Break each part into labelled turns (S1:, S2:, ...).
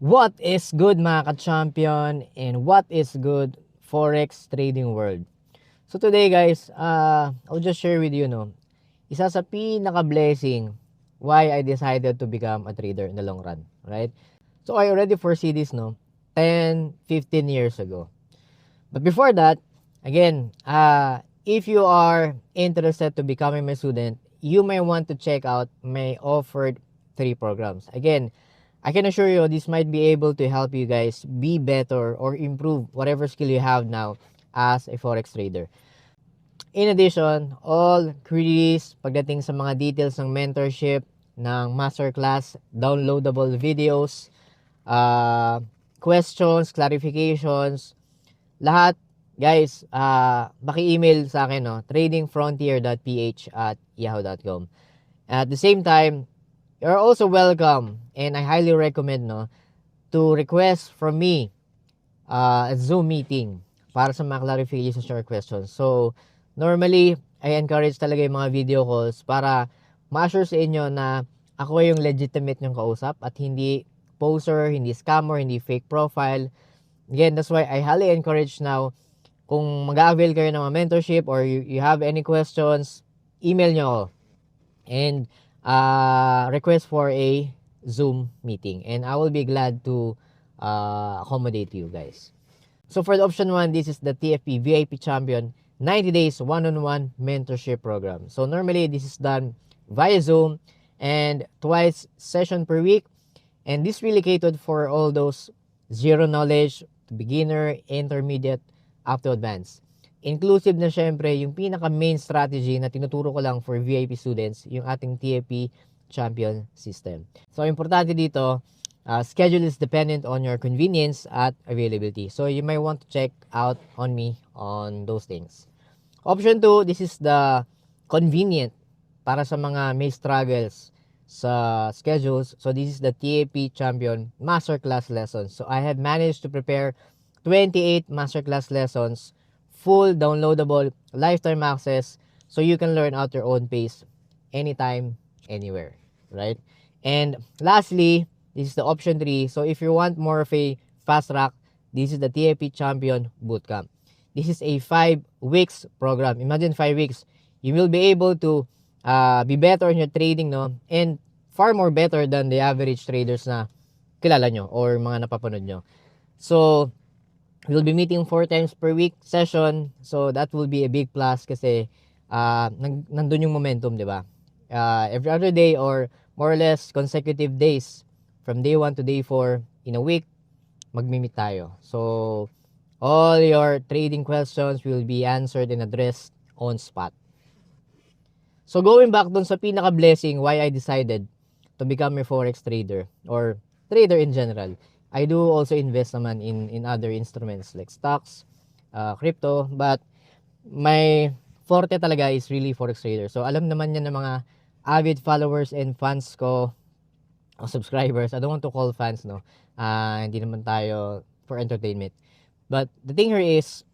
S1: What is good mga ka-champion and what is good forex trading world? So today guys, I'll just share with you isa sa pinaka-blessing why I decided to become a trader in the long run, right? So I already foresee this 10, 15 years ago. But before that, again, if you are interested to becoming my student, you may want to check out my offered 3 programs. Again, I can assure you this might be able to help you guys be better or improve whatever skill you have now as a forex trader. In addition, all queries pagdating sa mga details ng mentorship, ng masterclass, downloadable videos, questions, clarifications, lahat guys, maki-email sa akin tradingfrontier.ph@yahoo.com. At the same time, you're also welcome and I highly recommend to request from me a Zoom meeting para sa mga clarifications or questions. So, normally, I encourage talaga yung mga video calls para ma-assure sa inyo na ako yung legitimate nyong kausap at hindi poser, hindi scammer, hindi fake profile. Again, that's why I highly encourage now, kung mag-avail kayo ng mga mentorship or you have any questions, email nyo ako. And request for a Zoom meeting. And I will be glad to accommodate you guys. So for the option 1, this is the TFP VIP Champion 90 days one-on-one mentorship program. So normally this is done via Zoom and twice session per week. And this really catered for all those zero knowledge, beginner, intermediate, up to advanced. Inclusive na syempre yung pinaka main strategy na tinuturo ko lang for VIP students, yung ating TFP Champion system. So importante dito, schedule is dependent on your convenience at availability. So you might want to check out on me on those things. Option 2, this is the convenient para sa mga may struggles sa schedules. So this is the TAP Champion Masterclass lessons. So I have managed to prepare 28 masterclass lessons, full downloadable, lifetime access, so you can learn at your own pace, anytime, anywhere, right? And lastly, this is the option 3. So if you want more of a fast track, this is the TAP Champion Bootcamp. This is a 5 weeks program. Imagine 5 weeks. You will be able to be better in your trading, and far more better than the average traders na kilala nyo or mga napapanood nyo. So, we'll be meeting 4 times per week session. So, that will be a big plus kasi nandun yung momentum, di ba? Every other day or more or less consecutive days from day 1 to day 4 in a week, magmi-meet tayo. So, all your trading questions will be answered and addressed on spot. So, going back dun sa pinaka-blessing why I decided to become a forex trader or trader in general. I do also invest naman in other instruments like stocks, crypto, but my forte talaga is really forex trader. So alam naman yan ng mga avid followers and fans ko, o subscribers. I don't want to call fans, hindi naman tayo for entertainment. But the thing here is,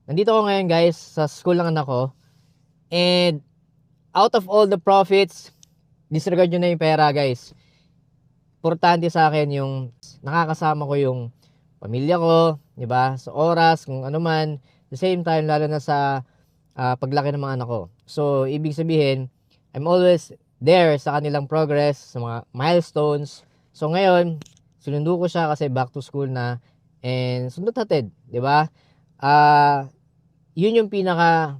S1: nandito ko ngayon guys, sa school lang anak ko, and out of all the profits, disregard nyo na yung pera guys. Importante sa akin yung nakakasama ko yung pamilya ko, di ba? Sa oras, kung ano man. The same time, lalo na sa paglaki ng mga anak ko. So, ibig sabihin, I'm always there sa kanilang progress, sa mga milestones. So, ngayon, sinundo ko siya kasi back to school na and sundot hatid, di ba? Yun yung pinaka,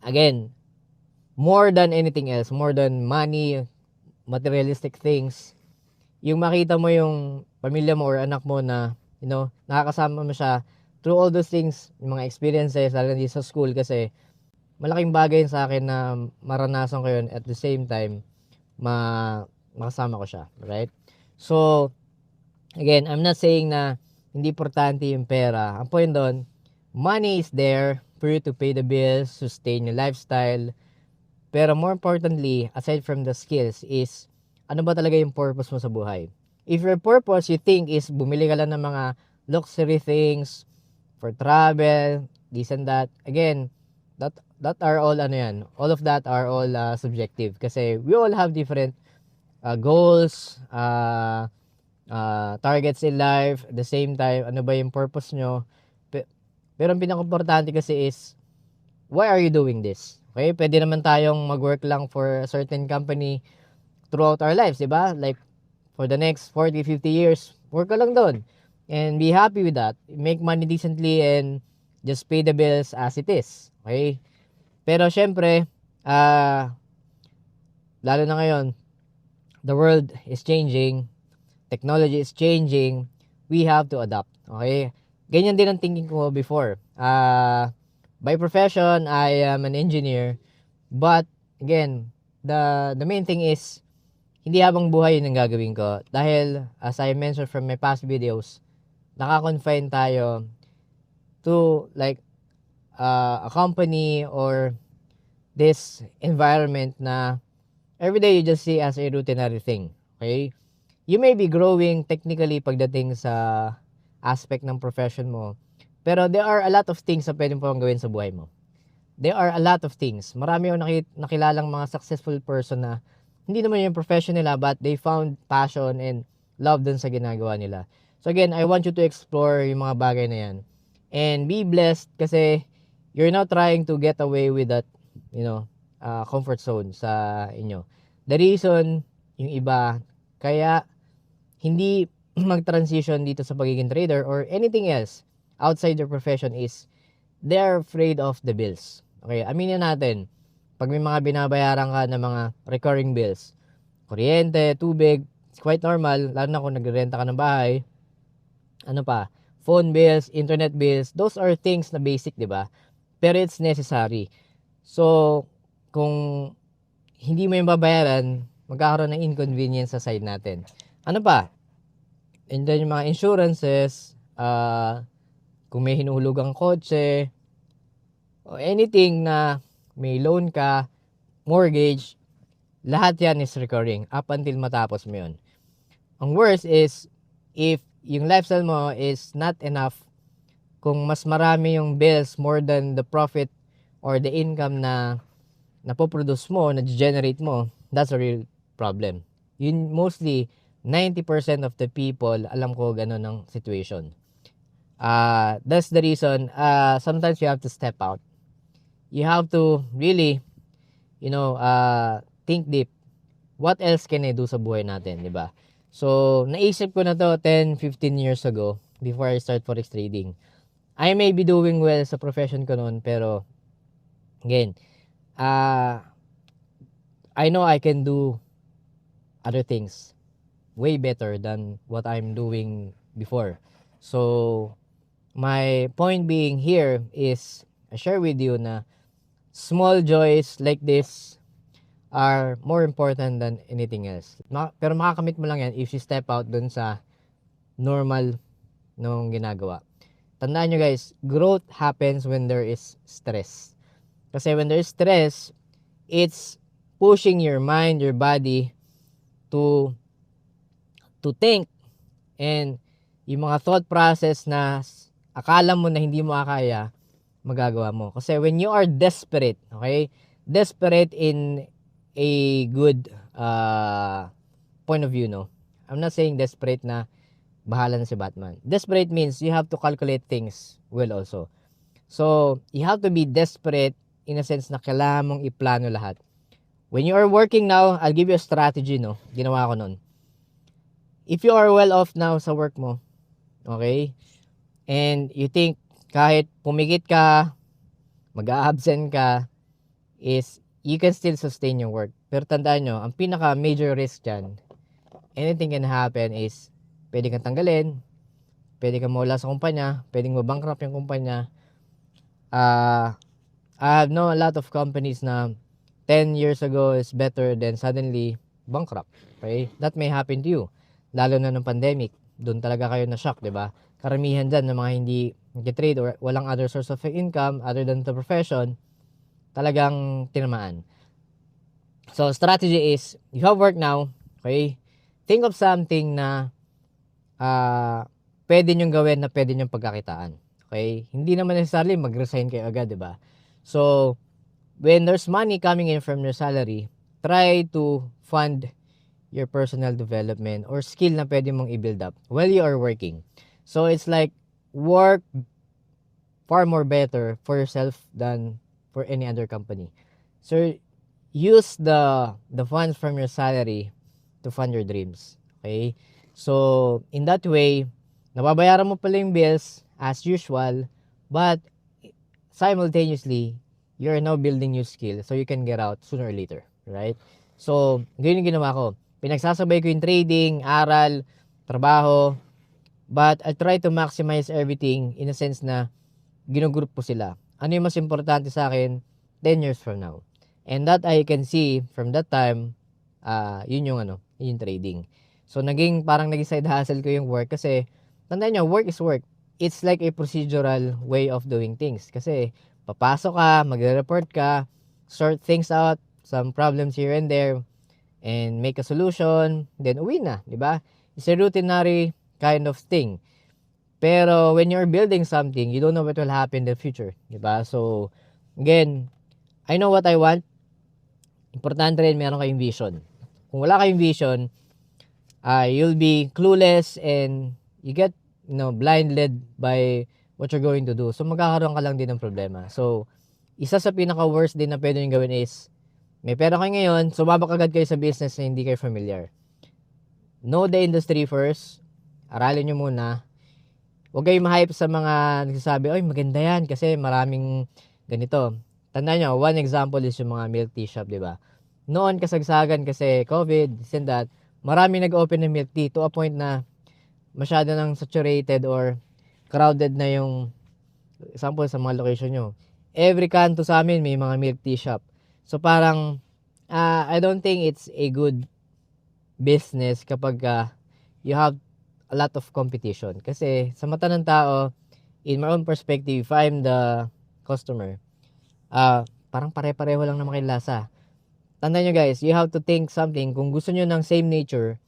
S1: again, more than anything else, more than money, materialistic things, yung makita mo yung pamilya mo or anak mo na, nakakasama mo siya through all those things, yung mga experiences, lalo na sa school kasi malaking bagay sa akin na maranasan ko yun at the same time, makasama ko siya, right? So, again, I'm not saying na hindi importante yung pera. Ang point doon, money is there for you to pay the bills, sustain your lifestyle, pero more importantly, aside from the skills is, ano ba talaga yung purpose mo sa buhay? If your purpose you think is bumili ka lang ng mga luxury things for travel, this and that, again, that are all all of that are all subjective kasi we all have different goals, targets in life, at the same time, ano ba yung purpose nyo. Pero ang pinaka-importante kasi is, why are you doing this? Okay, pwede naman tayong mag-work lang for a certain company throughout our lives, di ba? Like, for the next 40, 50 years, work ka lang doon. And be happy with that. Make money decently and just pay the bills as it is. Okay? Pero syempre, lalo na ngayon, the world is changing, technology is changing, we have to adapt. Okay? Ganyan din ang thinking ko before. By profession, I am an engineer. But, again, the main thing is, hindi habang buhay yun ang gagawin ko. Dahil, as I mentioned from my past videos, naka-confine tayo to like a company or this environment na everyday you just see as a routinary thing. Okay? You may be growing technically pagdating sa aspect ng profession mo. Pero there are a lot of things na pwede mo gawin sa buhay mo. There are a lot of things. Marami akong nakilalang mga successful person na hindi naman yung profession nila but they found passion and love dun sa ginagawa nila. So again, I want you to explore yung mga bagay na yan. And be blessed kasi you're not trying to get away with that, comfort zone sa inyo. The reason, yung iba, kaya hindi mag-transition dito sa pagiging trader or anything else outside their profession is they're afraid of the bills. Okay, aminin natin, pag may mga binabayaran ka na mga recurring bills, kuryente, tubig, it's quite normal, lalo na kung nagrerenta ka ng bahay, ano pa, phone bills, internet bills, those are things na basic, di ba? Pero it's necessary. So, kung hindi mo yung babayaran, magkakaroon ng inconvenience sa side natin. Ano pa? And then yung mga insurances, kung may hinuhulugang kotse, o anything na may loan ka, mortgage, lahat yan is recurring up until matapos mo yun. Ang worst is, if yung lifestyle mo is not enough, kung mas marami yung bills more than the profit or the income na napoproduce mo, na-generate mo, that's a real problem. Yun mostly, 90% of the people, alam ko gano'n ang situation. That's the reason, sometimes you have to step out. You have to really, think deep. What else can I do sa buhay natin, di ba? So, naisip ko na to 10, 15 years ago before I start forex trading. I may be doing well sa profession ko noon, pero again, I know I can do other things way better than what I'm doing before. So, my point being here is I share with you na small joys like this are more important than anything else. Pero makakamit mo lang yan if you step out dun sa normal nung ginagawa. Tandaan nyo guys, growth happens when there is stress. Kasi when there is stress, it's pushing your mind, your body to think. And yung mga thought process na akala mo na hindi mo akaya, magagawa mo. Kasi when you are desperate, okay? Desperate in a good point of view, no? I'm not saying desperate na bahala na si Batman. Desperate means you have to calculate things well also. So, you have to be desperate in a sense na kailangan mong iplano lahat. When you are working now, I'll give you a strategy, no? Ginawa ko nun. If you are well off now sa work mo, okay? And you think kahit pumikit ka, mag-a-absent ka, is you can still sustain your work. Pero tandaan nyo, ang pinaka major risk dyan, anything can happen is pwede kang tanggalin, pwede kang mawala sa kumpanya, pwedeng mabankrupt yung kumpanya. I know a lot of companies na 10 years ago is better than suddenly bankrupt. Okay? That may happen to you. Lalo na ng pandemic. Doon talaga kayo na-shock, di ba? Karamihan dyan ng mga hindi nag-trade or walang other source of income other than the profession, talagang tinamaan. So, strategy is, you have work now, okay? Think of something na pwede nyong gawin na pwede nyong pagkakitaan. Okay? Hindi naman necessarily mag-resign kayo agad, di ba? So, when there's money coming in from your salary, try to fund your personal development or skill na pwede mong i-build up while you are working. So it's like work far more better for yourself than for any other company. So use the funds from your salary to fund your dreams. Okay? So in that way, nababayaran mo pala yung bills as usual, but simultaneously, you're now building new skill so you can get out sooner or later, right? So, ganyan yung ginawa ko. Pinagsasabay ko yung trading, aral, trabaho, but I try to maximize everything in a sense na ginugroup ko sila. Ano yung mas importante sa akin 10 years from now? And that I can see from that time, yun yung trading. So, parang naging side hustle ko yung work kasi, tandaan nyo, work is work. It's like a procedural way of doing things. Kasi, papasok ka, magre-report ka, sort things out, some problems here and there, and make a solution, then uwi na, di ba? It's a routinary kind of thing. Pero when you're building something, you don't know what will happen in the future, di ba? So, again, I know what I want. Importante rin meron kayong vision. Kung wala kayong vision, you'll be clueless and you get, blinded by what you're going to do. So, magkakaroon ka lang din ng problema. So, isa sa pinaka-worst din na pwede nyo gawin is, may pera kayo ngayon, sumabak agad kayo sa business na hindi kayo familiar. Know the industry first. Aralin nyo muna. Huwag kayo ma-hype sa mga nagsasabi, oy, maganda yan kasi maraming ganito. Tandaan nyo, one example is yung mga milk tea shop, di ba? Noon, kasagsagan kasi COVID, this and that, maraming nag-open ng milk tea to a point na masyado nang saturated or crowded na yung, example sa mga location nyo. Every kanto sa amin may mga milk tea shop. So parang, I don't think it's a good business kapag you have a lot of competition. Kasi sa mata ng tao, in my own perspective, if I'm the customer, parang pare-pareho lang naman kayo lasa. Tandaan nyo guys, you have to think something. Kung gusto nyo ng same nature,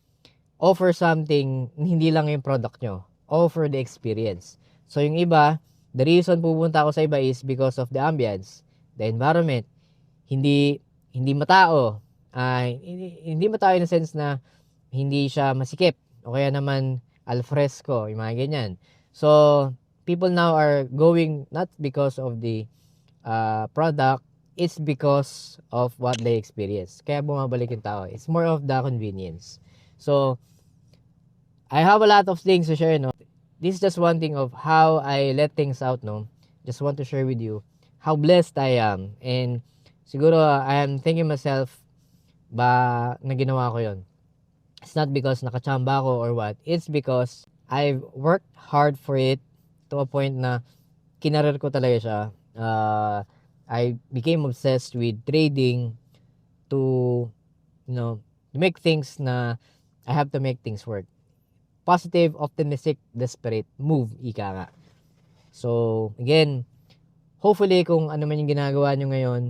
S1: offer something, hindi lang yung product nyo. Offer the experience. So yung iba, the reason pupunta ako sa iba is because of the ambience, the environment. Hindi matao. Hindi matao in the sense na hindi siya masikip. O kaya naman al fresco, yung mga ganyan. So, people now are going not because of the product, it's because of what they experience. Kaya bumabalik yung tao. It's more of the convenience. So, I have a lot of things to share, no? This is just one thing of how I let things out, no? Just want to share with you how blessed I am. And siguro, I am thinking myself ba na ginawa ko yon. It's not because nakachamba ko or what. It's because I've worked hard for it to a point na kinarir ko talaga siya. I became obsessed with trading to, make things na I have to make things work. Positive, optimistic, desperate move, ika nga. So, again, hopefully kung ano man yung ginagawa nyo ngayon,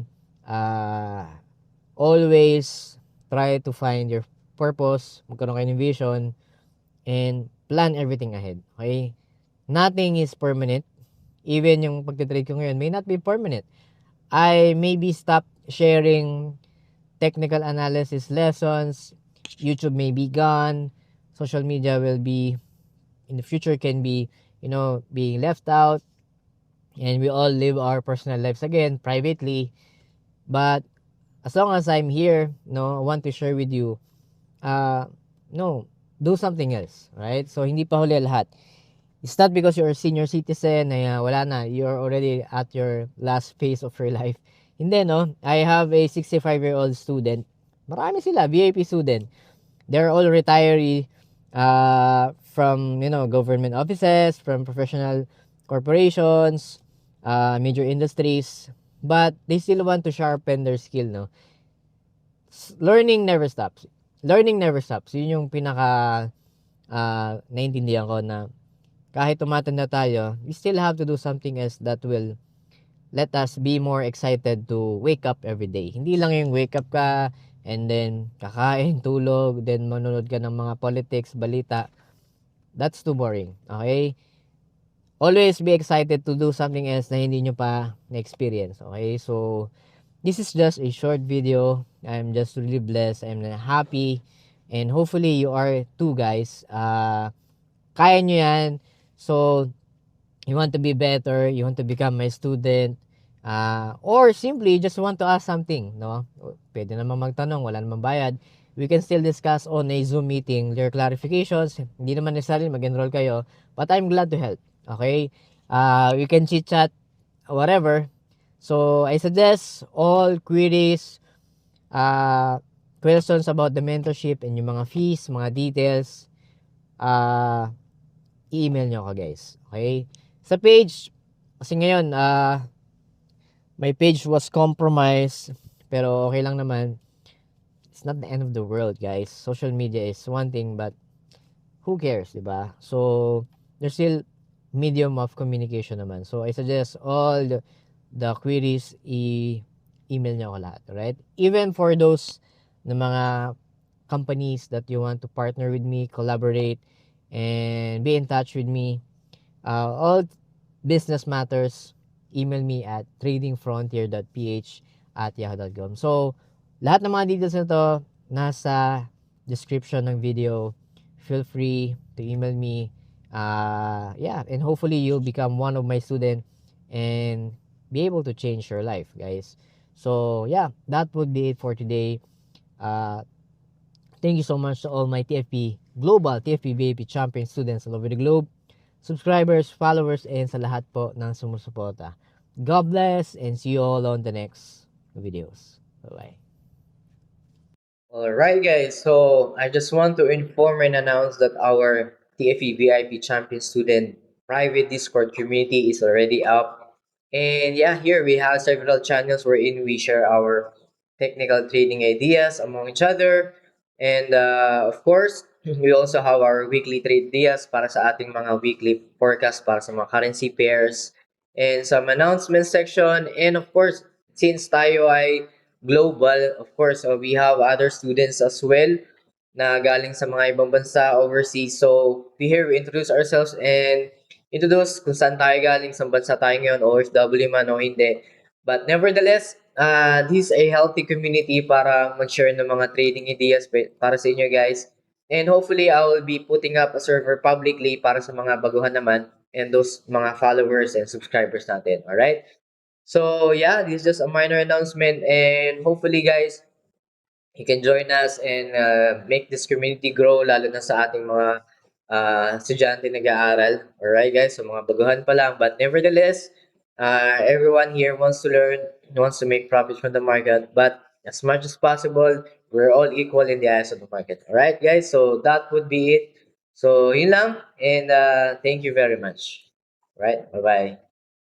S1: always try to find your purpose, magkaroon kayo ng vision, and plan everything ahead. Okay? Nothing is permanent. Even yung pagtitrade ko ngayon may not be permanent. I maybe stop sharing technical analysis lessons. YouTube may be gone. Social media will be, in the future, can be, being left out. And we all live our personal lives again, privately. But, as long as I'm here, I want to share with you, do something else, right? So, hindi pa huli lahat. It's not because you're a senior citizen na wala na, you're already at your last phase of your life. Hindi, no? I have a 65-year-old student. Marami sila, VIP student. They're all retiree from, government offices, from professional corporations, major industries. But they still want to sharpen their skill, no? Learning never stops. Learning never stops. Yun yung pinaka naintindihan ko na kahit tumatanda tayo, we still have to do something else that will let us be more excited to wake up every day. Hindi lang yung wake up ka and then kakain, tulog, then manonood ka ng mga politics, balita. That's too boring. Okay? Always be excited to do something else na hindi nyo pa na-experience. Okay? So, this is just a short video. I'm just really blessed. I'm happy. And hopefully you are too, guys. Kaya nyo yan. So, you want to be better, you want to become my student, or simply just want to ask something, no? Pwede naman magtanong, wala namang bayad. We can still discuss on a Zoom meeting your clarifications. Hindi naman necessarily mag-enroll kayo, but I'm glad to help. Okay? We can chit-chat, whatever. So, I suggest all queries, questions about the mentorship and yung mga fees, mga details, i-email nyo ako, guys. Okay? Sa page, kasi ngayon, my page was compromised, pero okay lang naman. It's not the end of the world, guys. Social media is one thing, but who cares, diba? So, there's still medium of communication naman. So, I suggest all the queries, email nyo ako lahat, right? Even for those na mga companies that you want to partner with me, collaborate, and be in touch with me, all business matters, email me at tradingfrontier.ph@yahoo.com. So, lahat ng mga details na to nasa description ng video. Feel free to email me. Yeah, and hopefully you'll become one of my students and be able to change your life, guys. So, yeah, that would be it for today. Uh, Thank you so much to all my TFP Global, TFP VIP champion students all over the globe, subscribers, followers, and sa lahat po ng sumusuporta. God bless and see you all on the next videos. Bye-bye.
S2: Alright guys, so I just want to inform and announce that our TFE VIP Champion Student private Discord community is already up. And yeah, here we have several channels wherein we share our technical trading ideas among each other. And of course, we also have our weekly trade ideas para sa ating mga weekly forecast para sa mga currency pairs and some announcement section. And of course, since tayo ay global, of course, we have other students as well na galing sa mga ibang bansa overseas. So, we introduce ourselves and introduce kung saan tayo galing, sa bansa tayo ngayon, OFW man o hindi. But nevertheless, this is a healthy community para mag-share ng mga trading ideas para sa inyo guys. And hopefully, I will be putting up a server publicly para sa mga baguhan naman and those mga followers and subscribers natin. Alright? So yeah, this is just a minor announcement, and hopefully, guys, you can join us and make this community grow, lalo na sa ating mga estudyante nag-aaral. Alright, guys, so mga baguhan pa lang. But nevertheless, everyone here wants to learn, wants to make profits from the market, but as much as possible, we're all equal in the eyes of the market. Alright, guys, so that would be it. So, yun lang, and thank you very much. Right, bye-bye.